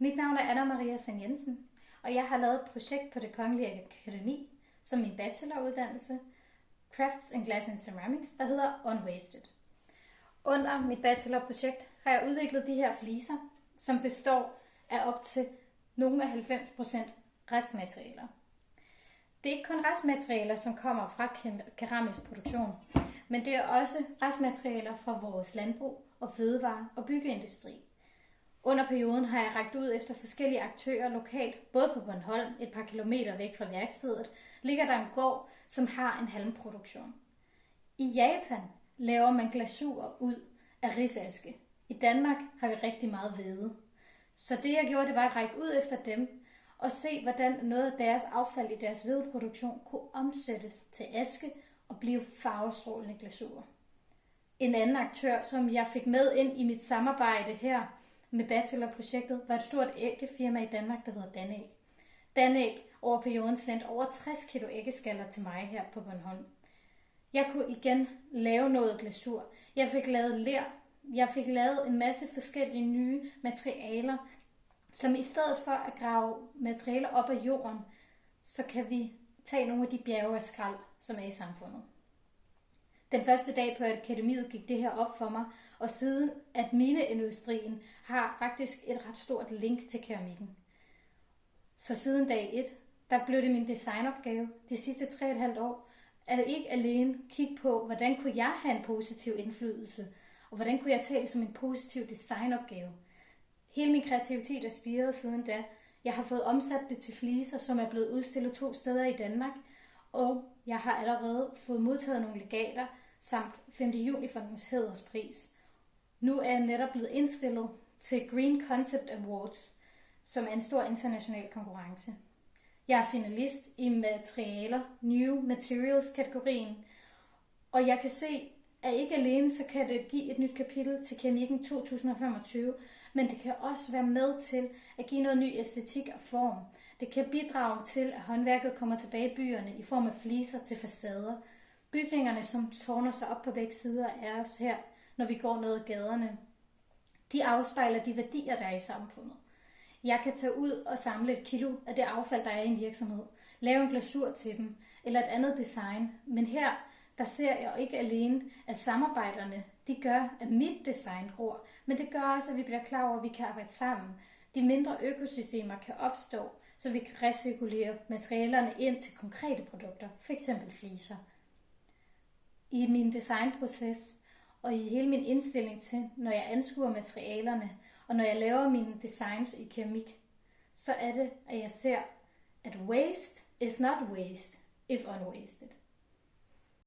Mit navn er Anna Maria Sand Jensen, og jeg har lavet et projekt på Det Kongelige Akademi som min bacheloruddannelse, Crafts in Glass and Ceramics, der hedder Unwasted. Under mit bachelorprojekt har jeg udviklet de her fliser, som består af op til nogle af 90% restmaterialer. Det er ikke kun restmaterialer, som kommer fra keramisk produktion, men det er også restmaterialer fra vores landbrug og fødevare- og byggeindustri. Under perioden har jeg rakt ud efter forskellige aktører lokalt, både på Bornholm, et par kilometer væk fra værkstedet, ligger der en gård, som har en halmproduktion. I Japan laver man glasur ud af risaske. I Danmark har vi rigtig meget hvede. Så det jeg gjorde, det var at række ud efter dem og se, hvordan noget af deres affald i deres hvedeproduktion kunne omsættes til aske og blive farvestrålende glasur. En anden aktør, som jeg fik med ind i mit samarbejde her med bachelorprojektet, var et stort æggefirma i Danmark, der hedder Danæg. Danæg over perioden sendte over 60 kilo æggeskaller til mig her på Bornholm. Jeg kunne igen lave noget glasur. Jeg fik lavet ler. Jeg fik lavet en masse forskellige nye materialer, som i stedet for at grave materialer op af jorden, så kan vi tage nogle af de bjerge af skrald, som er i samfundet. Den første dag på akademiet gik det her op for mig, og siden at mineindustrien har faktisk et ret stort link til keramikken. Så siden dag 1, der blev det min designopgave de sidste 3,5 år, at ikke alene kigge på, hvordan kunne jeg have en positiv indflydelse, og hvordan kunne jeg tage det som en positiv designopgave. Hele min kreativitet er spiret siden da. Jeg har fået omsat det til fliser, som er blevet udstillet 2 steder i Danmark, og jeg har allerede fået modtaget nogle legater, samt 5. juni-fondens hæderspris. Nu er jeg netop blevet indstillet til Green Concept Awards, som er en stor international konkurrence. Jeg er finalist i materialer, New Materials-kategorien, og jeg kan se, at ikke alene så kan det give et nyt kapitel til keramikken 2025, men det kan også være med til at give noget ny æstetik og form. Det kan bidrage til, at håndværket kommer tilbage i byerne i form af fliser til facader. Bygningerne, som tårner sig op på begge sider af os her, når vi går ned ad gaderne, de afspejler de værdier, der er i samfundet. Jeg kan tage ud og samle 1 kilo af det affald, der er i en virksomhed, lave en glasur til dem, eller et andet design. Men her, der ser jeg ikke alene, at samarbejderne, de gør, at mit design gror, men det gør også, at vi bliver klar over, at vi kan arbejde sammen. De mindre økosystemer kan opstå, så vi kan recirkulere materialerne ind til konkrete produkter, f.eks. fliser. I min designproces og i hele min indstilling til, når jeg anskuer materialerne, og når jeg laver mine designs i keramik, så er det, at jeg ser, at waste is not waste if unwasted.